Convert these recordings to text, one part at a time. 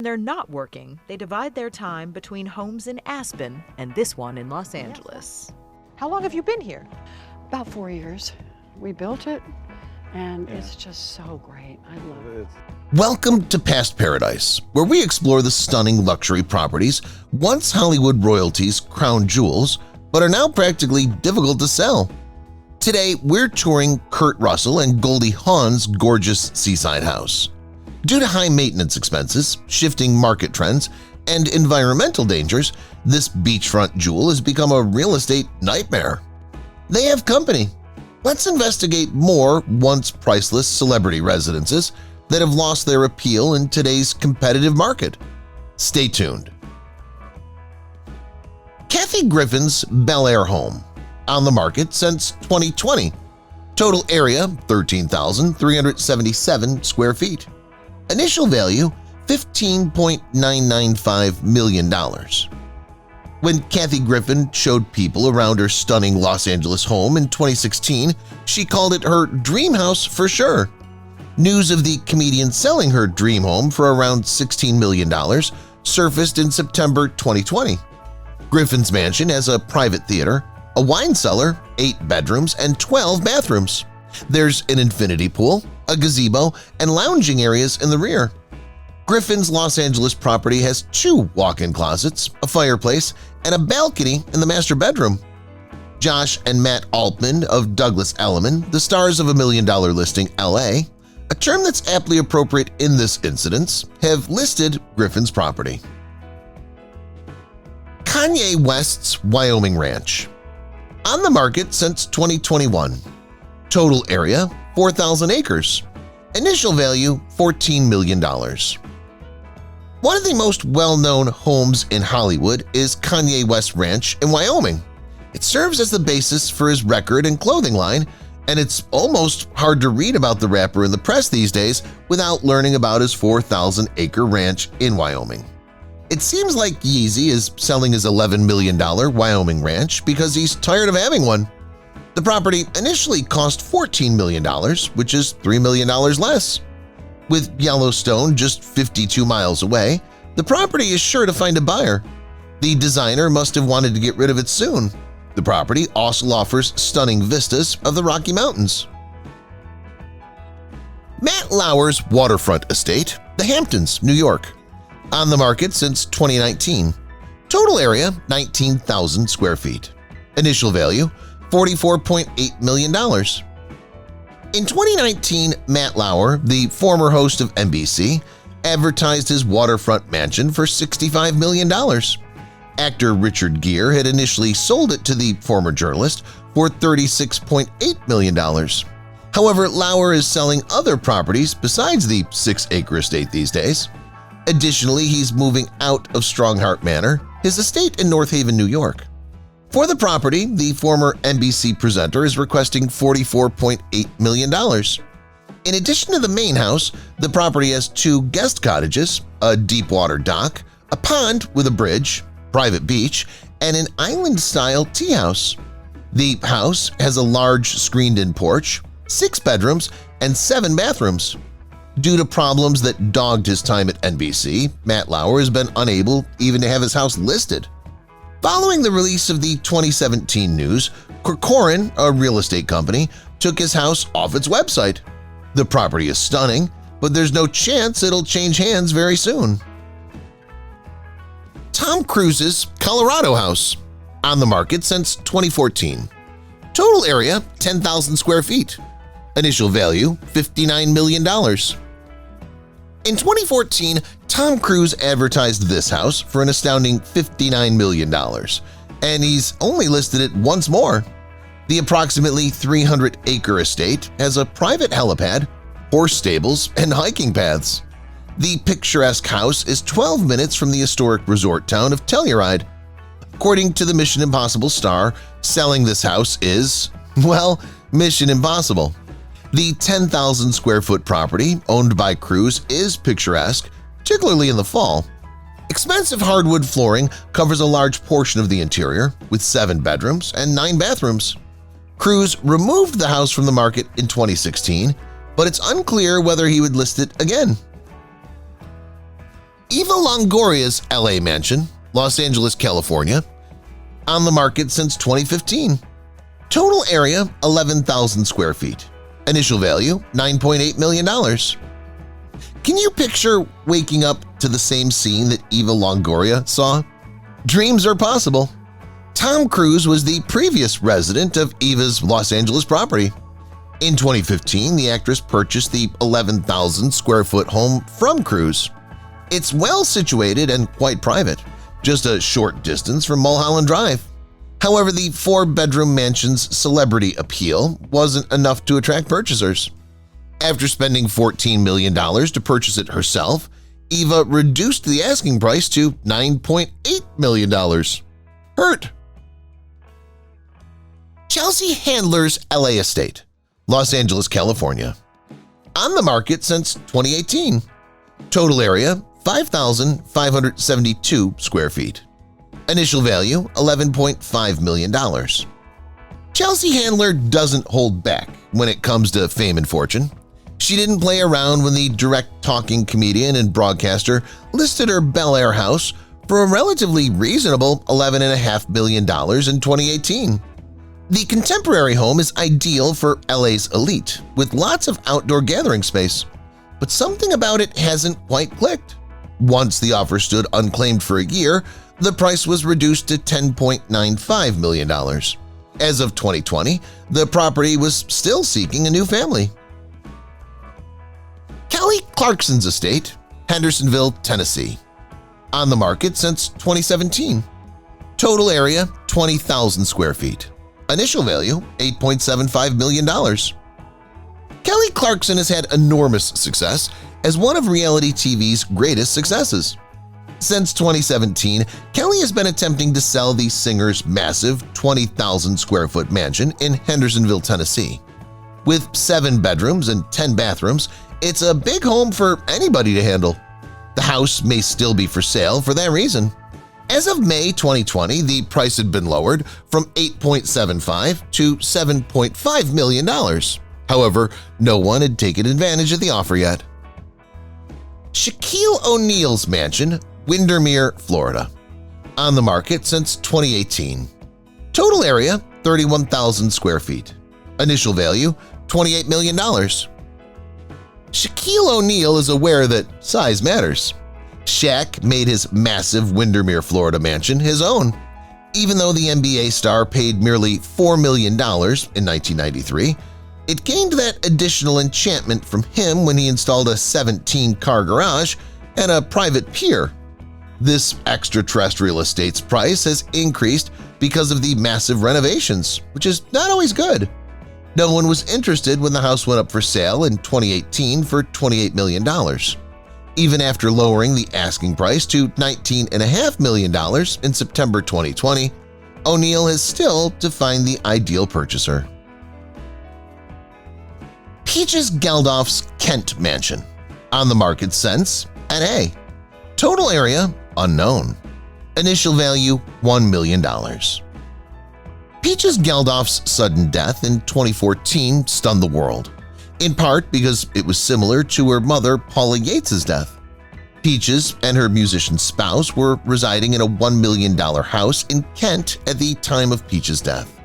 they're not working, they divide their time between homes in Aspen and this one in Los Angeles. How long have you been here? About 4 years. We built it, and it's just so great. I love it. Welcome to Past Paradise, where we explore the stunning luxury properties once Hollywood royalty's crown jewels, but are now practically difficult to sell. Today, we're touring Kurt Russell and Goldie Hawn's gorgeous seaside house. Due to high maintenance expenses, shifting market trends, and environmental dangers, this beachfront jewel has become a real estate nightmare. They have company. Let's investigate more once priceless celebrity residences that have lost their appeal in today's competitive market. Stay tuned. Kathy Griffin's Bel Air home, on the market since 2020. Total area 13,377 square feet. Initial value $15.995 million. When Kathy Griffin showed people around her stunning Los Angeles home in 2016, she called it her dream house for sure. News of the comedian selling her dream home for around $16 million surfaced in September 2020. Griffin's mansion has a private theater, a wine cellar, 8 bedrooms, and 12 bathrooms. There's an infinity pool, a gazebo, and lounging areas in the rear. Griffin's Los Angeles property has 2 walk-in closets, a fireplace, and a balcony in the master bedroom. Josh and Matt Altman of Douglas Elliman, the stars of $1 Million Listing LA, a term that's aptly appropriate in this instance, have listed Griffin's property. Kanye West's Wyoming Ranch. On the market since 2021. Total area 4,000 acres. Initial value $14 million. One of the most well-known homes in Hollywood is Kanye West Ranch in Wyoming. It serves as the basis for his record and clothing line, and it's almost hard to read about the rapper in the press these days without learning about his 4,000-acre ranch in Wyoming. It seems like Yeezy is selling his $11 million Wyoming ranch because he's tired of having one. The property initially cost $14 million, which is $3 million less. With Yellowstone just 52 miles away, the property is sure to find a buyer. The designer must have wanted to get rid of it soon. The property also offers stunning vistas of the Rocky Mountains. Matt Lauer's waterfront estate, the Hamptons, New York. On the market since 2019. Total area 19,000 square feet. Initial value $44.8 million. In 2019, Matt Lauer, the former host of NBC, advertised his waterfront mansion for $65 million. Actor Richard Gere had initially sold it to the former journalist for $36.8 million. However, Lauer is selling other properties besides the 6-acre estate these days. Additionally, he's moving out of Strongheart Manor, his estate in North Haven, New York. For the property, the former NBC presenter is requesting $44.8 million. In addition to the main house, the property has 2 guest cottages, a deep-water dock, a pond with a bridge, private beach, and an island-style tea house. The house has a large screened-in porch, 6 bedrooms, and 7 bathrooms. Due to problems that dogged his time at NBC, Matt Lauer has been unable even to have his house listed. Following the release of the 2017 news, Corcoran, a real estate company, took his house off its website. The property is stunning, but there's no chance it'll change hands very soon. Tom Cruise's Colorado house, on the market since 2014. Total area 10,000 square feet. Initial value $59 million. In 2014, Tom Cruise advertised this house for an astounding $59 million, and he's only listed it once more. The approximately 300-acre estate has a private helipad, horse stables, and hiking paths. The picturesque house is 12 minutes from the historic resort town of Telluride. According to the Mission Impossible star, selling this house is, well, Mission Impossible. The 10,000 square foot property owned by Cruise is picturesque, particularly in the fall. Expensive hardwood flooring covers a large portion of the interior, with 7 bedrooms and 9 bathrooms. Cruise removed the house from the market in 2016, but it's unclear whether he would list it again. Eva Longoria's LA mansion, Los Angeles, California, on the market since 2015. Total area 11,000 square feet. Initial value $9.8 million. Can you picture waking up to the same scene that Eva Longoria saw? Dreams are possible. Tom Cruise was the previous resident of Eva's Los Angeles property. In 2015, the actress purchased the 11,000 square foot home from Cruise. It's well situated and quite private, just a short distance from Mulholland Drive. However, the four-bedroom mansion's celebrity appeal wasn't enough to attract purchasers. After spending $14 million to purchase it herself, Eva reduced the asking price to $9.8 million. Hurt. Chelsea Handler's LA estate, Los Angeles, California. On the market since 2018. Total area 5,572 square feet. Initial value $11.5 million. Chelsea Handler doesn't hold back when it comes to fame and fortune. She didn't play around when the direct-talking comedian and broadcaster listed her Bel Air house for a relatively reasonable $11.5 million in 2018. The contemporary home is ideal for LA's elite, with lots of outdoor gathering space. But something about it hasn't quite clicked. Once the offer stood unclaimed for a year, the price was reduced to $10.95 million. As of 2020, the property was still seeking a new family. Kelly Clarkson's estate, Hendersonville, Tennessee. On the market since 2017. Total area 20,000 square feet. Initial value $8.75 million. Kelly Clarkson has had enormous success as one of reality TV's greatest successes. Since 2017, Kelly has been attempting to sell the singer's massive 20,000 square foot mansion in Hendersonville, Tennessee. With 7 bedrooms and 10 bathrooms, it's a big home for anybody to handle. The house may still be for sale for that reason. As of May 2020, the price had been lowered from $8.75 to $7.5 million. However, no one had taken advantage of the offer yet. Shaquille O'Neal's mansion, Windermere, Florida. On the market since 2018. Total area 31,000 square feet. Initial value $28 million. Shaquille O'Neal is aware that size matters. Shaq made his massive Windermere, Florida mansion his own. Even though the NBA star paid merely $4 million in 1993, it gained that additional enchantment from him when he installed a 17-car garage and a private pier. This extraterrestrial estate's price has increased because of the massive renovations, which is not always good. No one was interested when the house went up for sale in 2018 for $28 million. Even after lowering the asking price to $19.5 million in September 2020, O'Neal has still to find the ideal purchaser. Peaches Geldof's Kent mansion. On the market since NA. Total area unknown. Initial value $1 million. Peaches Geldof's sudden death in 2014 stunned the world, in part because it was similar to her mother Paula Yates's death. Peaches and her musician spouse were residing in a $1 million house in Kent at the time of Peaches' death.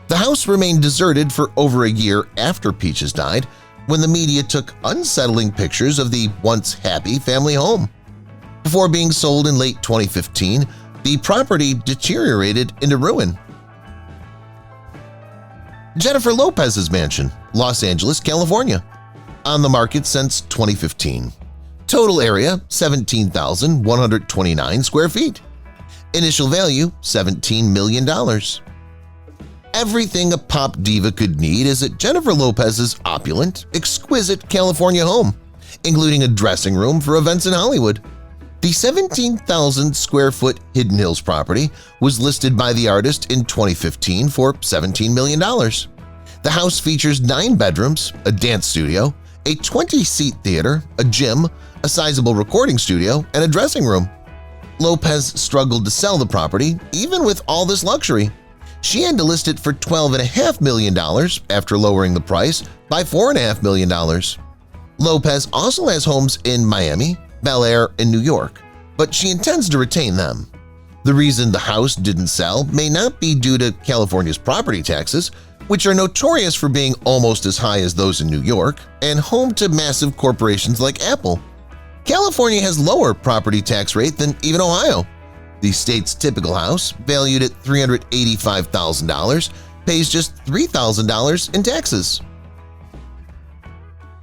The house remained deserted for over a year after Peaches died when the media took unsettling pictures of the once happy family home. Before being sold in late 2015, the property deteriorated into ruin. Jennifer Lopez's mansion, Los Angeles, California. On the market since 2015. Total area 17,129 square feet. Initial value $17 million. Everything a pop diva could need is at Jennifer Lopez's opulent, exquisite California home, including a dressing room for events in Hollywood. The 17,000 square foot Hidden Hills property was listed by the artist in 2015 for $17 million. The house features 9 bedrooms, a dance studio, a 20-seat theater, a gym, a sizable recording studio, and a dressing room. Lopez struggled to sell the property even with all this luxury. She had to list it for $12.5 million after lowering the price by $4.5 million. Lopez also has homes in Miami, Bel Air, and New York, but she intends to retain them. The reason the house didn't sell may not be due to California's property taxes, which are notorious for being almost as high as those in New York and home to massive corporations like Apple. California has lower property tax rate than even Ohio. The state's typical house, valued at $385,000, pays just $3,000 in taxes.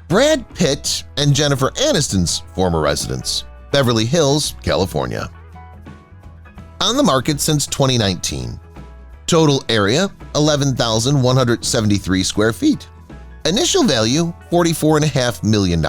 Brad Pitt and Jennifer Aniston's former residence, Beverly Hills, California. On the market since 2019. Total area, 11,173 square feet. Initial value, $44.5 million.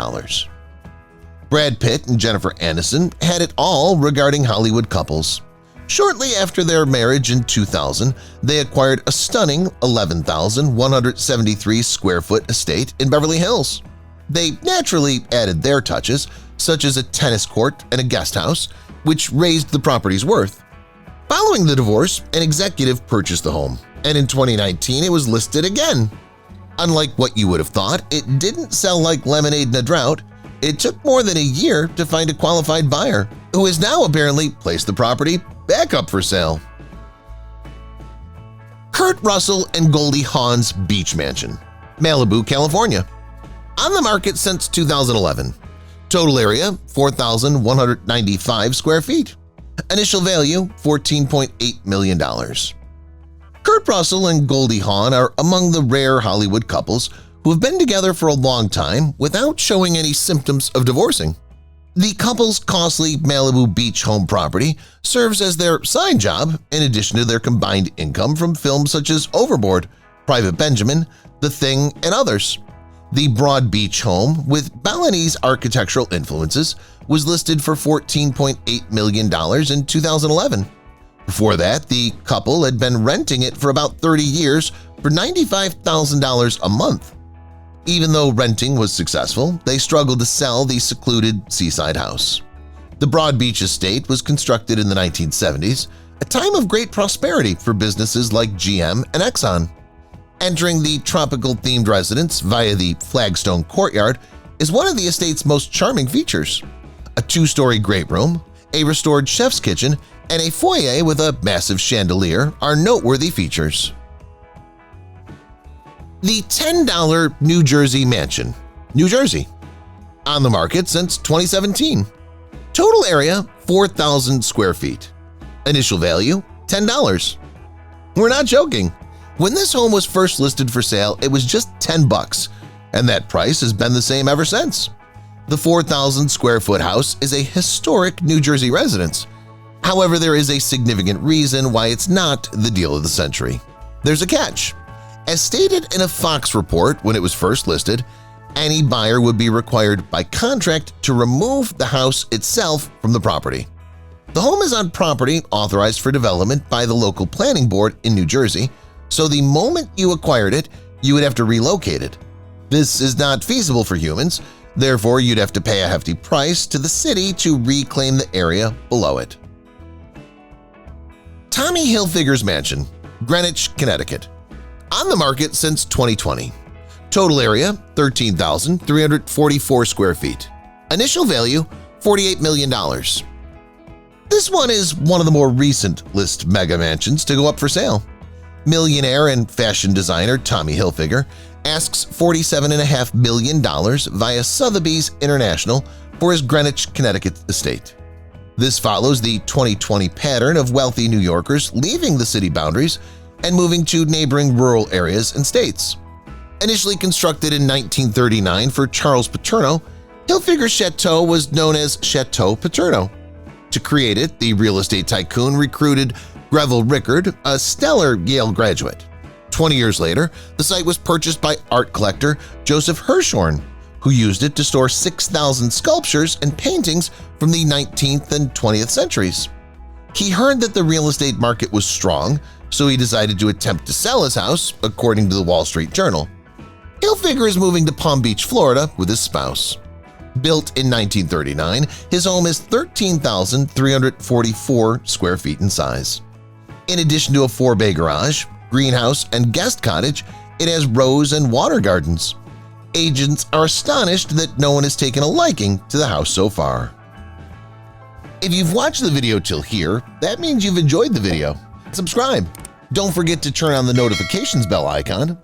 Brad Pitt and Jennifer Aniston had it all regarding Hollywood couples. Shortly after their marriage in 2000, they acquired a stunning 11,173 square foot estate in Beverly Hills. They naturally added their touches, such as a tennis court and a guest house, which raised the property's worth. Following the divorce, an executive purchased the home, and in 2019 it was listed again. Unlike what you would have thought, it didn't sell like lemonade in a drought. It took more than a year to find a qualified buyer, who has now apparently placed the property back up for sale. Kurt Russell and Goldie Hawn's beach mansion, Malibu, California. On the market since 2011. Total area, 4,195 square feet. Initial value, $14.8 million. Kurt Russell and Goldie Hawn are among the rare Hollywood couples who have been together for a long time without showing any symptoms of divorcing. The couple's costly Malibu beach home property serves as their side job in addition to their combined income from films such as Overboard, Private Benjamin, The Thing, and others. The Broad Beach home, with Balinese architectural influences, was listed for $14.8 million in 2011. Before that, the couple had been renting it for about 30 years for $95,000 a month. Even though renting was successful, they struggled to sell the secluded seaside house. The Broad Beach estate was constructed in the 1970s, a time of great prosperity for businesses like GM and Exxon. Entering the tropical-themed residence via the flagstone courtyard is one of the estate's most charming features. A two-story great room, a restored chef's kitchen, and a foyer with a massive chandelier are noteworthy features. The $10 New Jersey Mansion, New Jersey. On the market since 2017. Total area, 4,000 square feet. Initial value, $10. We're not joking. When this home was first listed for sale, it was just $10, and that price has been the same ever since. The 4,000 square foot house is a historic New Jersey residence. However, there is a significant reason why it's not the deal of the century. There's a catch. As stated in a Fox report when it was first listed, any buyer would be required by contract to remove the house itself from the property. The home is on property authorized for development by the local planning board in New Jersey, so the moment you acquired it, you would have to relocate it. This is not feasible for humans, therefore you'd have to pay a hefty price to the city to reclaim the area below it. Tommy Hilfiger's Mansion, Greenwich, Connecticut. On the market since 2020. Total area, 13,344 square feet. Initial value, $48 million. This one is one of the more recent list mega mansions to go up for sale. Millionaire and fashion designer Tommy Hilfiger asks $47.5 million via Sotheby's International for his Greenwich, Connecticut estate. This follows the 2020 pattern of wealthy New Yorkers leaving the city boundaries and moving to neighboring rural areas and states. Initially constructed in 1939 for Charles Paterno, Hilfiger's chateau was known as Chateau Paterno. To create it, the real estate tycoon recruited Greville Rickard, a stellar Yale graduate. 20 years later, the site was purchased by art collector Joseph Hirshhorn, who used it to store 6,000 sculptures and paintings from the 19th and 20th centuries. He heard that the real estate market was strong, so he decided to attempt to sell his house, according to the Wall Street Journal. Hilfiger is moving to Palm Beach, Florida with his spouse. Built in 1939, his home is 13,344 square feet in size. In addition to a 4-bay garage, greenhouse, and guest cottage, it has rose and water gardens. Agents are astonished that no one has taken a liking to the house so far. If you've watched the video till here, that means you've enjoyed the video. Subscribe. Don't forget to turn on the notifications bell icon